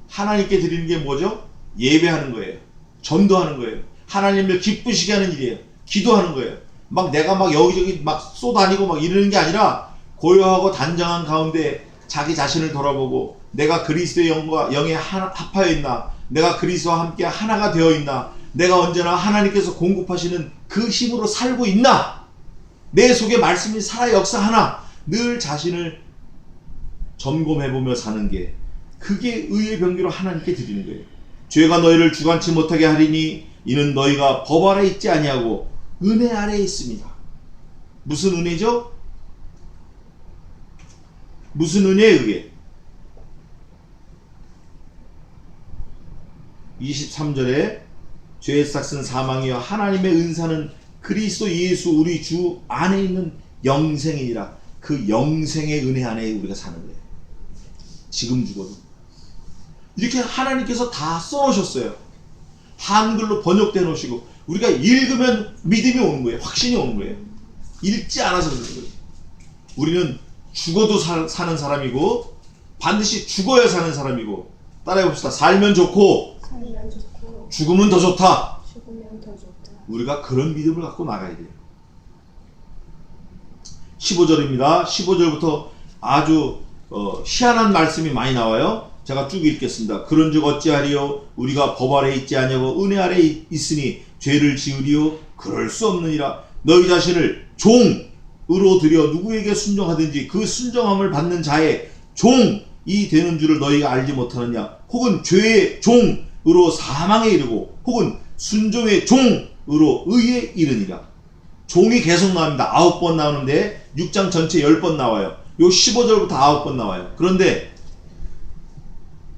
하나님께 드리는 게 뭐죠? 예배하는 거예요. 전도하는 거예요. 하나님을 기쁘시게 하는 일이에요. 기도하는 거예요. 막 내가 막 여기저기 막 쏘다니고 막 이러는 게 아니라 고요하고 단정한 가운데 자기 자신을 돌아보고, 내가 그리스도의 영에 합하여 있나, 내가 그리스도와 함께 하나가 되어 있나, 내가 언제나 하나님께서 공급하시는 그 힘으로 살고 있나, 내 속에 말씀이 살아 역사하나, 늘 자신을 점검해보며 사는 게, 그게 의의 병기로 하나님께 드리는 거예요. 죄가 너희를 주관치 못하게 하리니 이는 너희가 법 아래 있지 아니하고 은혜 아래에 있습니다. 무슨 은혜죠? 무슨 은혜에 의해? 23절에 죄의 삭은 사망이요 하나님의 은사는 그리스도 예수 우리 주 안에 있는 영생이니라. 그 영생의 은혜 안에 우리가 사는 거예요. 지금 죽어도 이렇게 하나님께서 다 써놓으셨어요. 한글로 번역돼 놓으시고 우리가 읽으면 믿음이 오는 거예요. 확신이 오는 거예요. 읽지 않아서 그런 거예요. 우리는 죽어도 사는 사람이고 반드시 죽어야 사는 사람이고, 따라해봅시다. 살면 좋고 죽으면 더 좋다. 우리가 그런 믿음을 갖고 나가야 돼요. 15절입니다. 15절부터 아주 희한한 말씀이 많이 나와요. 제가 쭉 읽겠습니다. 그런즉 어찌하리요? 우리가 법 아래 있지 아니하고 은혜 아래 있으니 죄를 지으리요? 그럴 수 없느니라. 너희 자신을 종으로 들여 누구에게 순종하든지 그 순종함을 받는 자의 종이 되는 줄을 너희가 알지 못하느냐? 혹은 죄의 종으로 사망에 이르고 혹은 순종의 종으로 의에 이르니라. 종이 계속 나옵니다. 9번 나오는데 6장 전체 10번 나와요. 요 15절부터 9번 나와요. 그런데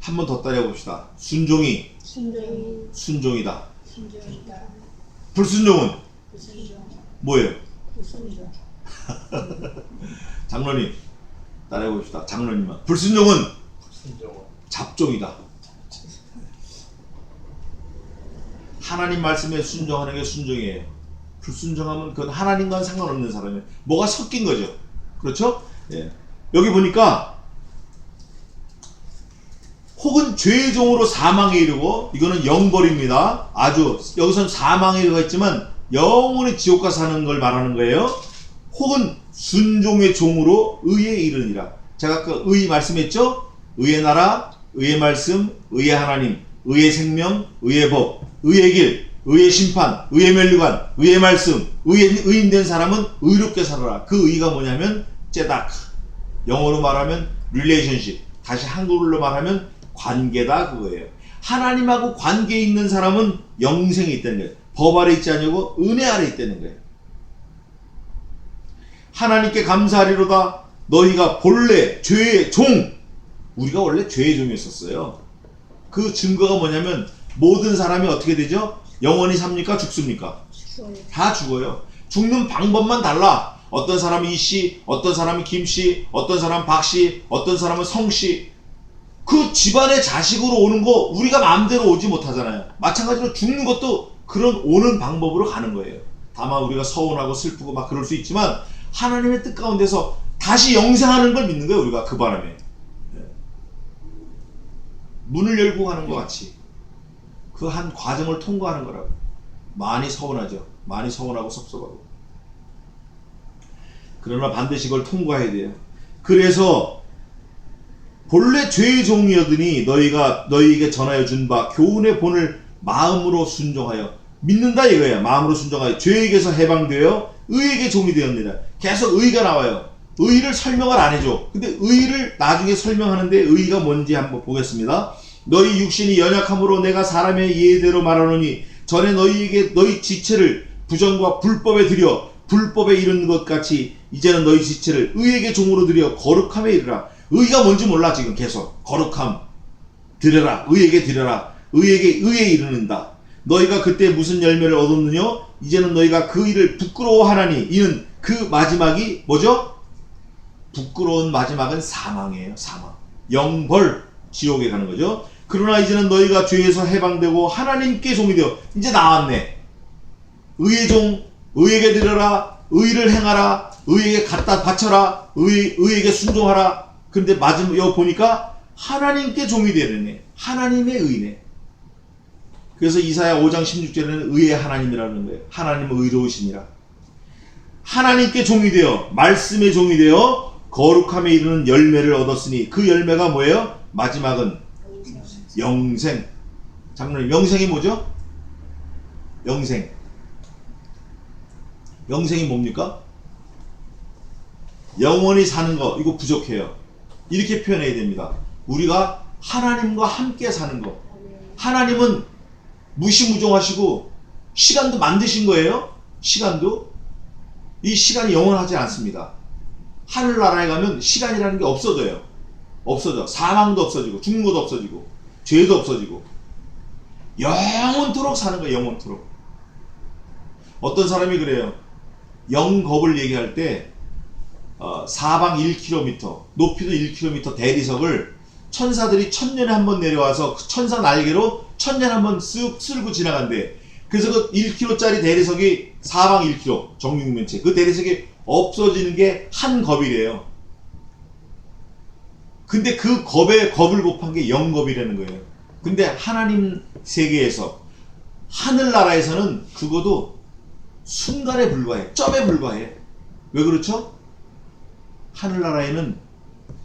한 번 더 따라해 봅시다. 순종이 순종이다. 불순종은 불순종. 뭐예요? 불순종. 장로님 따라해 봅시다. 장로님은 불순종은 불순종은 잡종이다. 하나님 말씀에 순종하는 게 순종이에요. 불순종하면 그건 하나님과는 상관없는 사람이에요. 뭐가 섞인 거죠. 그렇죠? 예. 여기 보니까 혹은 죄의 종으로 사망에 이르고, 이거는 영벌입니다. 아주 여기서는 사망에 이르겠지만 영원히 지옥 가서 사는 걸 말하는 거예요. 혹은 순종의 종으로 의에 이르니라. 제가 아까 의 말씀했죠? 의의 나라, 의의 말씀, 의의 하나님, 의의 생명, 의의 법, 의의 길, 의의 심판, 의의 면류관, 의의 말씀, 의인된 사람은 의롭게 살아라. 그 의가 뭐냐면 제다크. 영어로 말하면 릴레이션십. 다시 한글로 말하면 관계다, 그거예요. 하나님하고 관계 있는 사람은 영생이 있다는 거예요. 법 아래 있지 아니고 은혜 아래 있다는 거예요. 하나님께 감사하리로다. 너희가 본래 죄의 종. 우리가 원래 죄의 종이었었어요. 그 증거가 뭐냐면 모든 사람이 어떻게 되죠? 영원히 삽니까? 죽습니까? 다 죽어요. 죽는 방법만 달라. 어떤 사람은 이씨, 어떤 사람은 김씨, 어떤 사람은 박씨, 어떤 사람은 성씨. 그 집안의 자식으로 오는 거 우리가 마음대로 오지 못하잖아요. 마찬가지로 죽는 것도 그런 오는 방법으로 가는 거예요. 다만 우리가 서운하고 슬프고 막 그럴 수 있지만 하나님의 뜻 가운데서 다시 영생하는 걸 믿는 거예요. 우리가 그 바람에. 문을 열고 가는 것 같이 그 한 과정을 통과하는 거라고. 많이 서운하죠. 많이 서운하고 섭섭하고. 그러나 반드시 그걸 통과해야 돼요. 그래서 본래 죄의 종이었으니 너희가 너희에게 전하여 준 바 교훈의 본을 마음으로 순종하여 믿는다 이거예요. 마음으로 순종하여 죄에게서 해방되어 의에게 종이 되었느니라. 계속 의가 나와요. 의를 설명을 안 해줘. 근데 의를 나중에 설명하는데 의가 뭔지 한번 보겠습니다. 너희 육신이 연약함으로 내가 사람의 예대로 말하노니 전에 너희에게 너희 지체를 부정과 불법에 들여 불법에 이르는 것 같이 이제는 너희 지체를 의에게 종으로 들여 거룩함에 이르라. 의가 뭔지 몰라 지금 계속. 거룩함 드려라. 의에게 드려라. 의에 이르는다. 너희가 그때 무슨 열매를 얻었느냐? 이제는 너희가 그 일을 부끄러워하나니 이는 그 마지막이 뭐죠? 부끄러운 마지막은 사망이에요. 사망. 영벌 지옥에 가는 거죠. 그러나 이제는 너희가 죄에서 해방되고 하나님께 종이 되어 이제 나왔네. 의의 종, 의에게 드려라. 의를 행하라. 의에게 갖다 바쳐라. 의에게 순종하라. 근데 마지막 여기 보니까 하나님께 종이 되네. 하나님의 의네. 그래서 이사야 5장 16절에는 의의 하나님이라는 거예요. 하나님은 의로우시니라. 하나님께 종이 되어 말씀의 종이 되어 거룩함에 이르는 열매를 얻었으니 그 열매가 뭐예요? 마지막은 영생. 장로님, 영생이 뭐죠? 영생. 영생이 뭡니까? 영원히 사는 거. 이거 부족해요. 이렇게 표현해야 됩니다. 우리가 하나님과 함께 사는 거. 하나님은 무시무종하시고 시간도 만드신 거예요. 시간도. 이 시간이 영원하지 않습니다. 하늘나라에 가면 시간이라는 게 없어져요. 없어져. 사망도 없어지고 죽는 것도 없어지고 죄도 없어지고 영원토록 사는 거예요. 영원토록. 어떤 사람이 그래요. 영겁을 얘기할 때 사방 1km, 높이도 1km 대리석을 천사들이 1000년에 한 번 내려와서 그 천사 날개로 1000년에 한 번 쓱 쓸고 지나간대. 그래서 그 1km짜리 대리석이 사방 1km 정육면체 그 대리석이 없어지는 게 한 겁이래요. 근데 그 겁을 곱한 게 영겁이라는 거예요. 근데 하나님 세계에서 하늘나라에서는 그것도 순간에 불과해. 점에 불과해. 왜 그렇죠? 하늘나라에는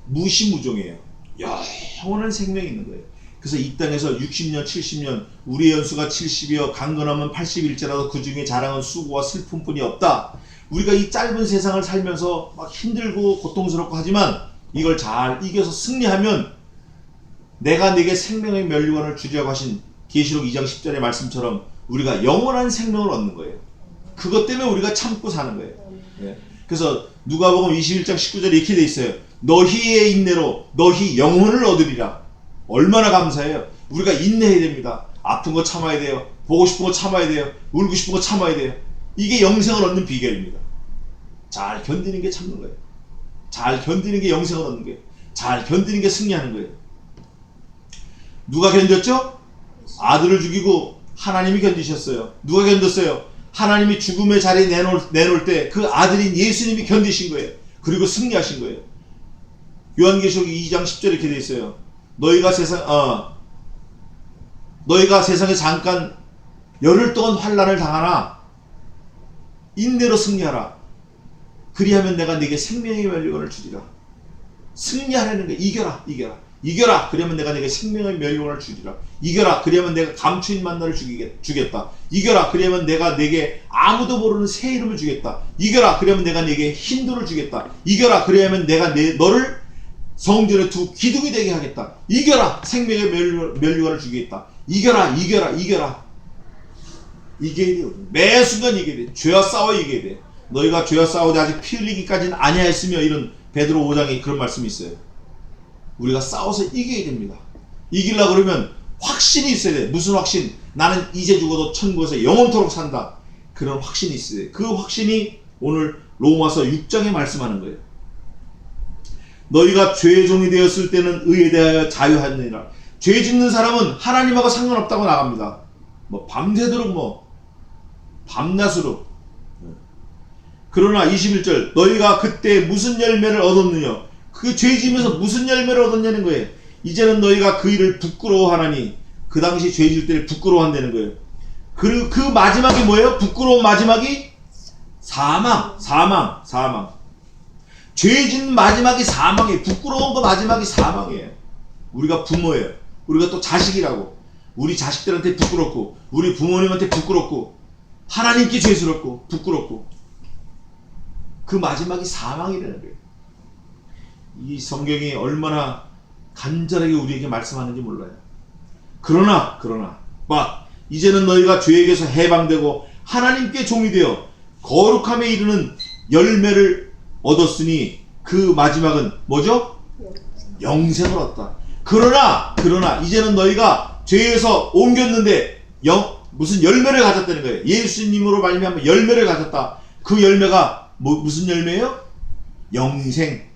무시무종이에요. 영원한 생명이 있는 거예요. 그래서 이 땅에서 60년, 70년, 우리의 연수가 70이여 강건하면 80일째라도 그 중에 자랑은 수고와 슬픔뿐이 없다. 우리가 이 짧은 세상을 살면서 막 힘들고 고통스럽고 하지만 이걸 잘 이겨서 승리하면 내가 네게 생명의 면류관을 주리라고 하신 계시록 2장 10절의 말씀처럼 우리가 영원한 생명을 얻는 거예요. 그것 때문에 우리가 참고 사는 거예요. 네. 그래서 누가복음 21장 19절에 이렇게 돼 있어요. 너희의 인내로 너희 영혼을 얻으리라. 얼마나 감사해요. 우리가 인내해야 됩니다. 아픈 거 참아야 돼요. 보고 싶은 거 참아야 돼요. 울고 싶은 거 참아야 돼요. 이게 영생을 얻는 비결입니다. 잘 견디는 게 참는 거예요. 잘 견디는 게 영생을 얻는 거예요. 잘 견디는 게 승리하는 거예요. 누가 견뎠죠? 아들을 죽이고 하나님이 견디셨어요. 누가 견뎠어요? 하나님이 죽음의 자리에 내놓을 때 그 아들인 예수님이 견디신 거예요. 그리고 승리하신 거예요. 요한계시록 2장 10절에 이렇게 되어 있어요. 너희가 세상에 잠깐 열흘 동안 환난을 당하나 인내로 승리하라. 그리하면 내가 네게 생명의 멸류관을 주리라. 승리하라는 거예요. 이겨라, 이겨라, 이겨라. 그러면 내가 네게 생명의 멸류관을 주리라. 이겨라. 그러면 내가 감추인 만나를 주겠다. 이겨라. 그러면 내가 네게 아무도 모르는 새 이름을 주겠다. 이겨라. 그러면 내가 네게 힌두를 주겠다. 이겨라. 그러면 내가 너를 성전의 두 기둥이 되게 하겠다. 이겨라. 생명의 멸류관을 주겠다. 이겨라, 이겨라, 이겨라. 이겨야 돼. 매 순간 이겨야 돼. 죄와 싸워 이겨야 돼. 너희가 죄와 싸우되 아직 피 흘리기까지는 아니하였으며, 이런 베드로 5장에 그런 말씀이 있어요. 우리가 싸워서 이겨야 됩니다. 이기려고 그러면 확신이 있어야 돼. 무슨 확신? 나는 이제 죽어도 천국에서 영원토록 산다. 그런 확신이 있어야 돼. 그 확신이 오늘 로마서 6장에 말씀하는 거예요. 너희가 죄의 종이 되었을 때는 의에 대하여 자유하느니라. 죄 짓는 사람은 하나님하고 상관없다고 나갑니다. 뭐 밤새도록 밤낮으로. 그러나 21절 너희가 그때 무슨 열매를 얻었느냐. 그 죄 지으면서 무슨 열매를 얻었냐는 거예요. 이제는 너희가 그 일을 부끄러워하나니. 그 당시 죄 지을 때를 부끄러워한다는 거예요. 그리고 그 마지막이 뭐예요? 부끄러운 마지막이 사망. 죄 짓는 마지막이 사망이에요. 부끄러운 거 마지막이 사망이에요. 우리가 부모예요. 우리가 또 자식이라고. 우리 자식들한테 부끄럽고, 우리 부모님한테 부끄럽고, 하나님께 죄스럽고 부끄럽고, 그 마지막이 사망이라는 거예요. 이 성경이 얼마나 간절하게 우리에게 말씀하는지 몰라요. 그러나 이제는 너희가 죄에게서 해방되고 하나님께 종이 되어 거룩함에 이르는 열매를 얻었으니 그 마지막은 뭐죠? 영생을 얻었다. 그러나 이제는 너희가 죄에서 옮겼는데 무슨 열매를 가졌다는 거예요. 예수님으로 말미암아 열매를 가졌다. 그 열매가 무슨 열매예요? 영생.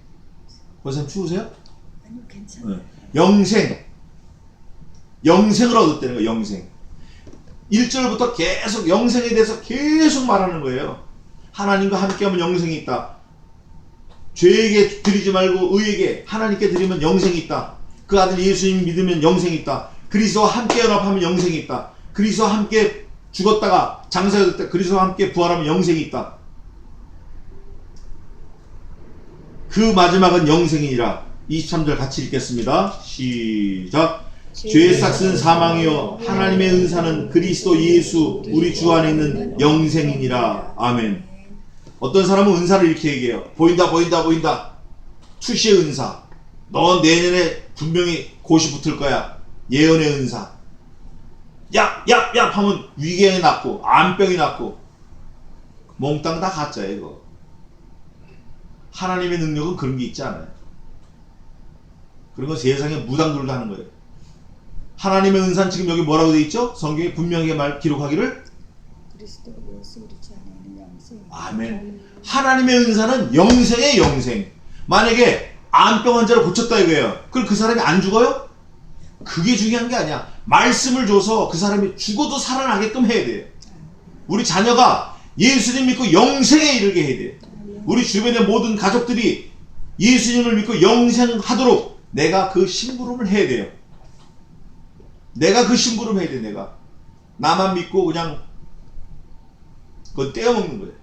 권사님 추우세요? 아니요, 괜찮아요. 영생을 얻었다는 거예요. 영생. 1절부터 계속 영생에 대해서 계속 말하는 거예요. 하나님과 함께하면 영생이 있다. 죄에게 드리지 말고 의에게 하나님께 드리면 영생이 있다. 그 아들 예수님 믿으면 영생이 있다. 그리스도와 함께 연합하면 영생이 있다. 그리스도와 함께 죽었다가 장사될 때 그리스도와 함께 부활하면 영생이 있다. 그 마지막은 영생이니라. 23절 같이 읽겠습니다. 시작. 죄의 삭은 사망이요 하나님의 은사는 그리스도 예수 우리 주 안에 있는 영생이니라. 아멘. 어떤 사람은 은사를 이렇게 얘기해요. 보인다. 투시의 은사. 너 내년에 분명히 고시 붙을 거야. 예언의 은사. 얍 하면 위궤양이 낫고 암병이 낫고. 몽땅 다 가짜예요 이거. 하나님의 능력은 그런 게 있지 않아요. 그런 건 세상에 무당들도 하는 거예요. 하나님의 은사는 지금 여기 뭐라고 되어 있죠? 성경에 분명하게 기록하기를 그리스도 예수 우리 주 안에 있는 영생. 아멘. 하나님의 은사는 영생의 영생. 만약에 암병 환자를 고쳤다 이거예요. 그럼 그 사람이 안 죽어요? 그게 중요한 게 아니야. 말씀을 줘서 그 사람이 죽어도 살아나게끔 해야 돼요. 우리 자녀가 예수님 믿고 영생에 이르게 해야 돼요. 우리 주변의 모든 가족들이 예수님을 믿고 영생하도록 내가 그 심부름을 해야 돼요. 내가 그 심부름 해야 돼. 내가 나만 믿고 그냥 그건 떼어먹는 거예요.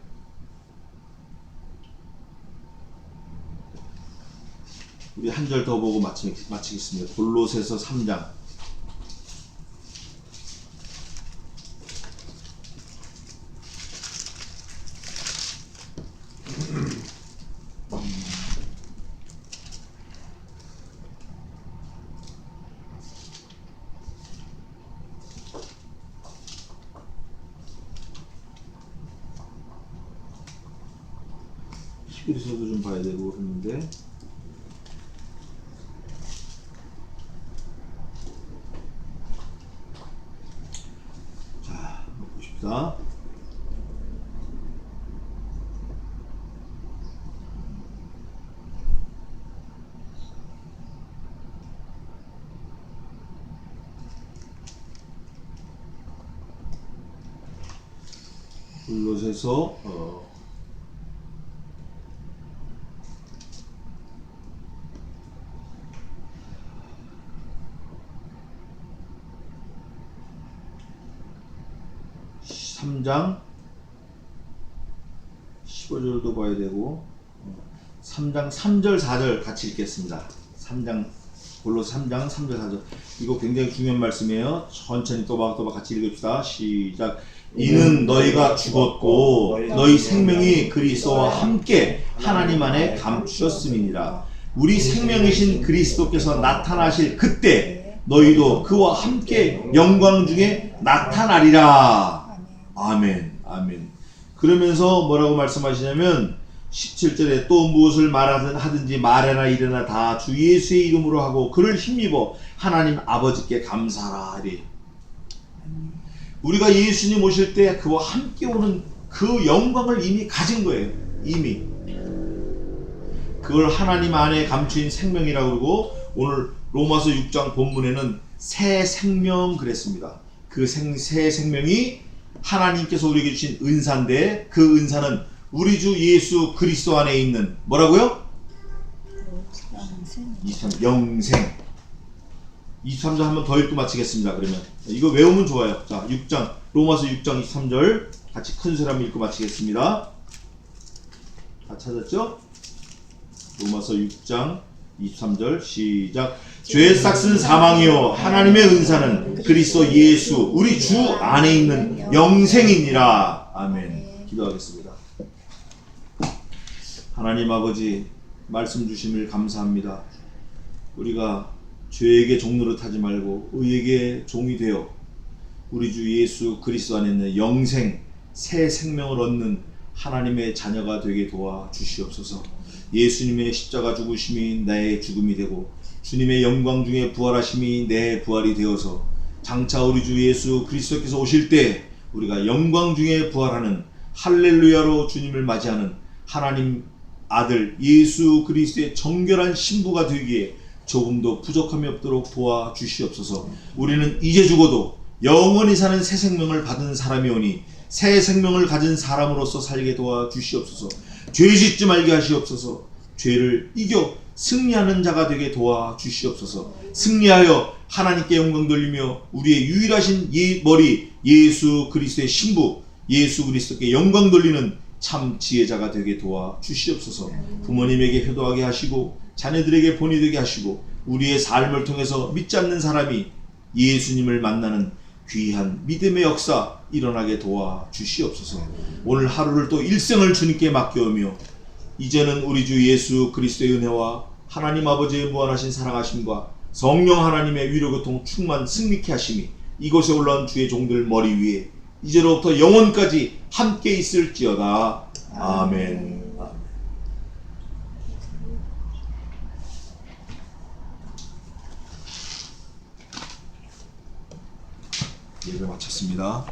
우리 한 절 더 보고 마치겠습니다. 골로새서 3장. 히브리서도 좀 봐야 되고 그러는데 자 읽읍시다. 골로새서 3장 15절도 봐야 되고 3장 3절 4절 같이 읽겠습니다. 3장 골로새 3장 3절 4절 이거 굉장히 중요한 말씀이에요. 천천히 또박또박 같이 읽읍시다. 시작. 이는 너희가 죽었고 너희 생명이 그리스도와 함께 하나님 안에 감추셨음이니라. 우리 생명이신 그리스도께서 나타나실 그때 너희도 그와 함께 영광 중에 나타나리라. 아멘. 아멘. 그러면서 뭐라고 말씀하시냐면 17절에 또 무엇을 말하든지 말해나 이래나 다 주 예수의 이름으로 하고 그를 힘입어 하나님 아버지께 감사하리. 우리가 예수님 오실 때 그와 함께 오는 그 영광을 이미 가진 거예요. 이미. 그걸 하나님 안에 감추인 생명이라고 그러고 오늘 로마서 6장 본문에는 새 생명 그랬습니다. 그 새 생명이 하나님께서 우리에게 주신 은사인데 그 은사는 우리 주 예수 그리스도 안에 있는 뭐라고요? 23, 영생. 23절 한 번 더 읽고 마치겠습니다. 그러면 이거 외우면 좋아요. 자, 6장 로마서 6장 23절 같이 큰 소리 한번 읽고 마치겠습니다. 다 찾았죠? 로마서 6장 23절 시작. 죄의 싹은 사망이요 하나님의 은사는 그리스도 예수 우리 주 안에 있는 영생이니라. 아멘. 기도하겠습니다. 하나님 아버지 말씀 주심을 감사합니다. 우리가 죄에게 종노릇 하지 말고 의에게 종이 되어 우리 주 예수 그리스도 안에 있는 영생 새 생명을 얻는 하나님의 자녀가 되게 도와 주시옵소서. 예수님의 십자가 죽으심이 나의 죽음이 되고 주님의 영광 중에 부활하심이 내 부활이 되어서 장차 우리 주 예수 그리스도께서 오실 때 우리가 영광 중에 부활하는 할렐루야로 주님을 맞이하는 하나님 아들 예수 그리스도의 정결한 신부가 되기에 조금도 부족함이 없도록 도와주시옵소서. 우리는 이제 죽어도 영원히 사는 새 생명을 받은 사람이오니 새 생명을 가진 사람으로서 살게 도와주시옵소서. 죄 짓지 말게 하시옵소서. 죄를 이겨 승리하는 자가 되게 도와주시옵소서. 승리하여 하나님께 영광 돌리며 우리의 유일하신 머리 예수 그리스도의 신부 예수 그리스도께 영광 돌리는 참 지혜자가 되게 도와주시옵소서. 부모님에게 효도하게 하시고 자녀들에게 본이 되게 하시고 우리의 삶을 통해서 믿지 않는 사람이 예수님을 만나는 귀한 믿음의 역사 일어나게 도와주시옵소서. 오늘 하루를 또 일생을 주님께 맡겨오며 이제는 우리 주 예수 그리스도의 은혜와 하나님 아버지의 무한하신 사랑하심과 성령 하나님의 위로교통 충만 승리케 하심이 이곳에 올라온 주의 종들 머리 위에 이제로부터 영원까지 함께 있을지어다. 아멘. 예배 마쳤습니다.